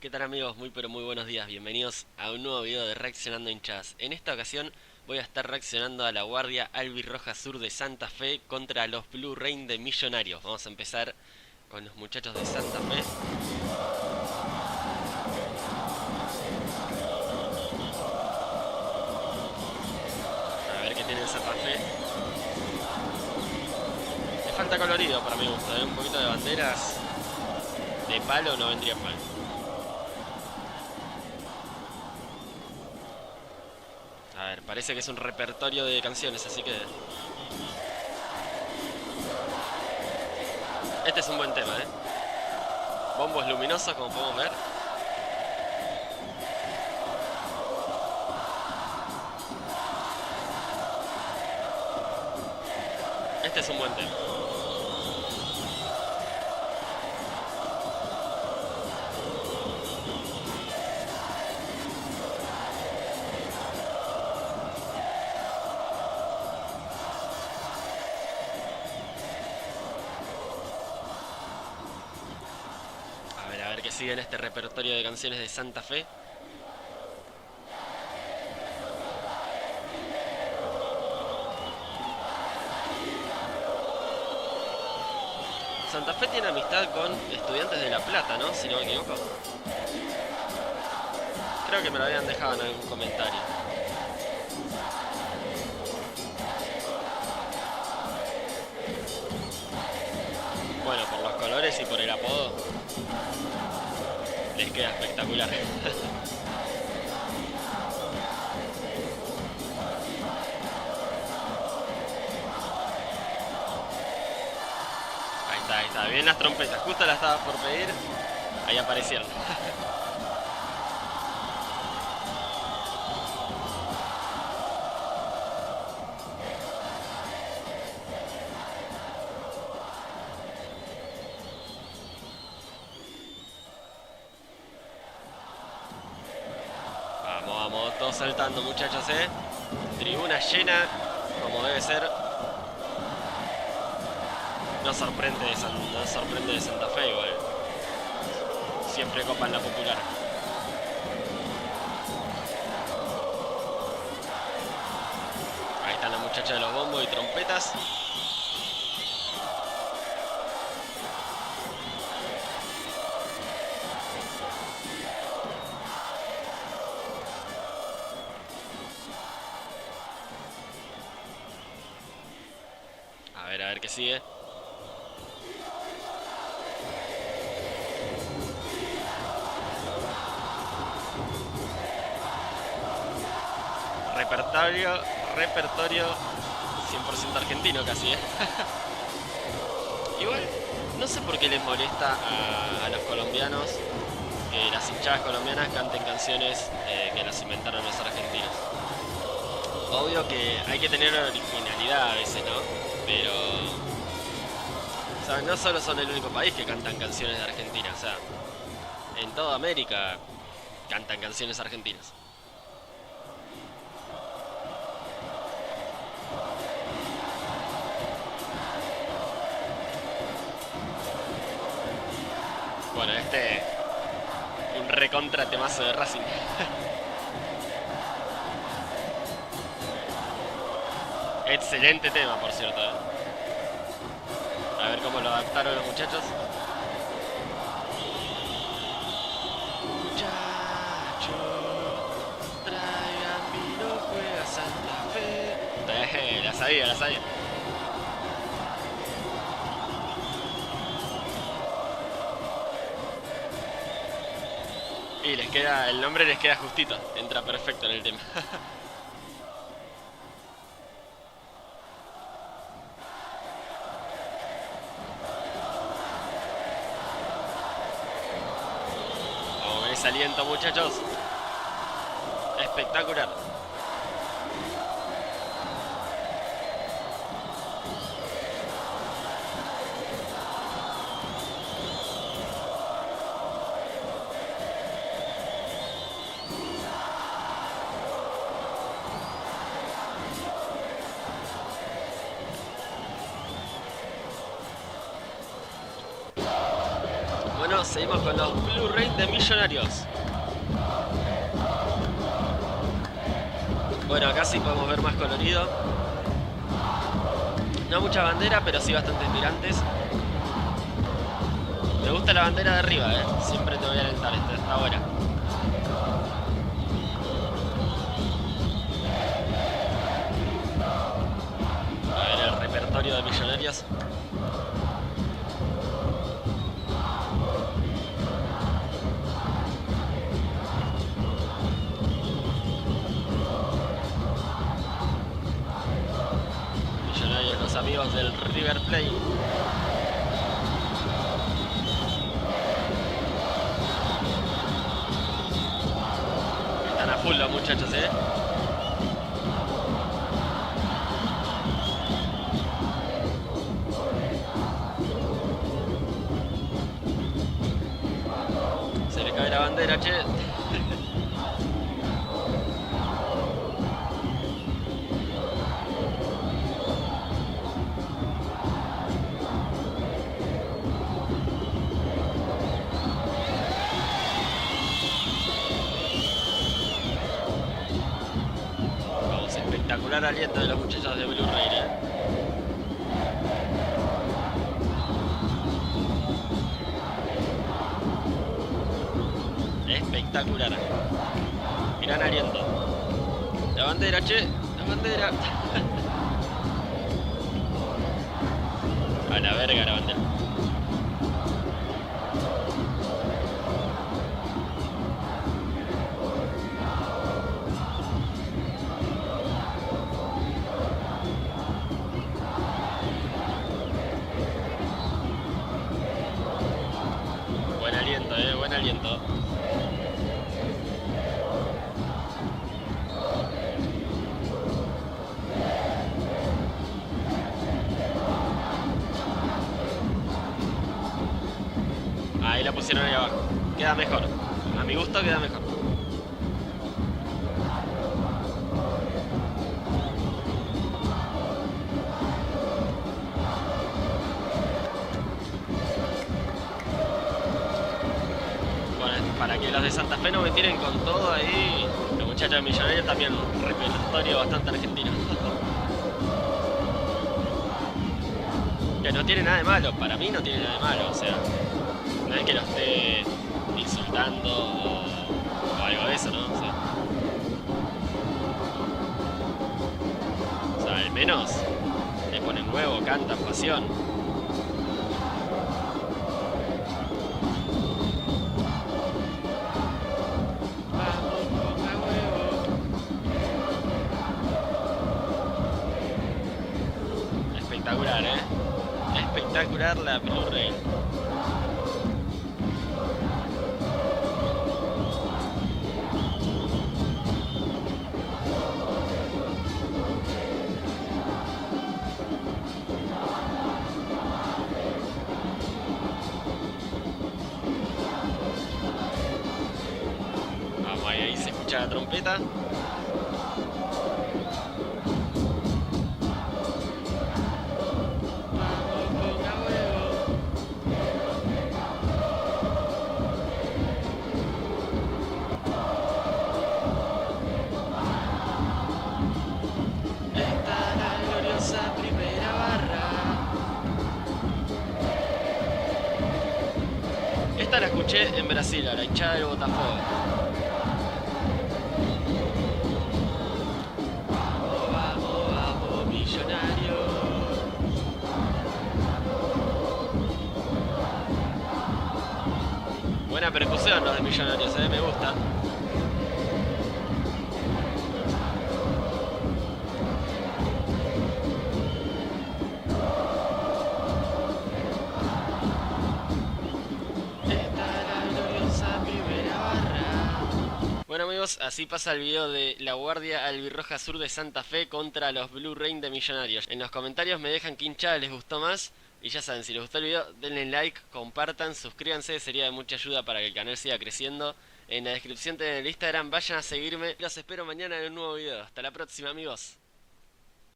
¿Qué tal amigos? Muy pero muy buenos días, bienvenidos a un nuevo video de Reaccionando Hinchadas. En esta ocasión voy a estar reaccionando a la Guardia Albirroja Sur de Santa Fe contra los Blue Rain de Millonarios. Vamos a empezar con los muchachos de Santa Fe. A ver qué tiene el Santa Fe. Le falta colorido para mi gusto, un poquito de banderas. De palo no vendría mal. A ver, parece que es un repertorio de canciones, así que... Este es un buen tema, Bombos luminosos, como podemos ver. Este es un buen tema. A ver qué sigue en este repertorio de canciones de Santa Fe. Santa Fe tiene amistad con Estudiantes de La Plata, ¿no? Si no me equivoco. Creo que me lo habían dejado en algún comentario. Bueno, por los colores y por el apodo les queda espectacular. Ahí está, bien las trompetas. Justo las estaba por pedir. Ahí aparecieron. Vamos, vamos, todos saltando muchachos, Tribuna llena, como debe ser. No sorprende de Santa Fe igual. Siempre copan la popular. Ahí están los muchachos de los bombos y trompetas. A ver qué sigue. Repertorio 100% argentino casi, Igual, no sé por qué les molesta a los colombianos que las hinchadas colombianas canten canciones que las inventaron los argentinos. Obvio que hay que tener originalidad a veces, ¿no? Pero... O sea, no solo son el único país que cantan canciones de Argentina, o sea, en toda América cantan canciones argentinas. Bueno, un recontra temazo de Racing. Excelente tema, por cierto, A ver cómo lo adaptaron los muchachos. Muchachos, traigan vino, juega Santa Fe. La sabía, la sabía. Y el nombre les queda justito, entra perfecto en el tema. Vamos con ese aliento, muchachos. Espectacular. seguimos con los Blu-ray de Millonarios. Bueno, acá sí podemos ver más colorido. No mucha bandera, pero sí bastantes tirantes. Me gusta la bandera de arriba, siempre te voy a alentar, está buena. A ver el repertorio de Millonarios. Millonarios, los amigos del River Plate. Están a full los muchachos, Se le cae la bandera, che. Espectacular aliento de los muchachos de Blu-ray, Espectacular. Gran aliento. La bandera, che. La bandera. A la verga la bandera. Buen aliento, buen aliento. Ahí la pusieron ahí abajo. Queda mejor. A mi gusto queda mejor. Para que los de Santa Fe no me tiren con todo ahí. Los muchachos de Millonarios también, repertorio bastante argentino. Que no tiene nada de malo, para mí no tiene nada de malo, o sea, no es que lo esté insultando o algo de eso, ¿no? O sea, al menos le ponen huevo, cantan, pasión. Espectacular, espectacular la Blu-ray. Vamos, ahí se escucha la trompeta. Esta la escuché en Brasil, a la hinchada del Botafogo. Vamos, vamos, vamos, Millonarios. Buena percusión los de Millonarios, me gusta. Bueno amigos, así pasa el video de la Guardia Albirroja Sur de Santa Fe contra los Blu-ray de Millonarios. En los comentarios me dejan qué hinchada les gustó más. Y ya saben, si les gustó el video, denle like, compartan, suscríbanse, sería de mucha ayuda para que el canal siga creciendo. En la descripción tienen el Instagram, vayan a seguirme. Los espero mañana en un nuevo video. Hasta la próxima amigos.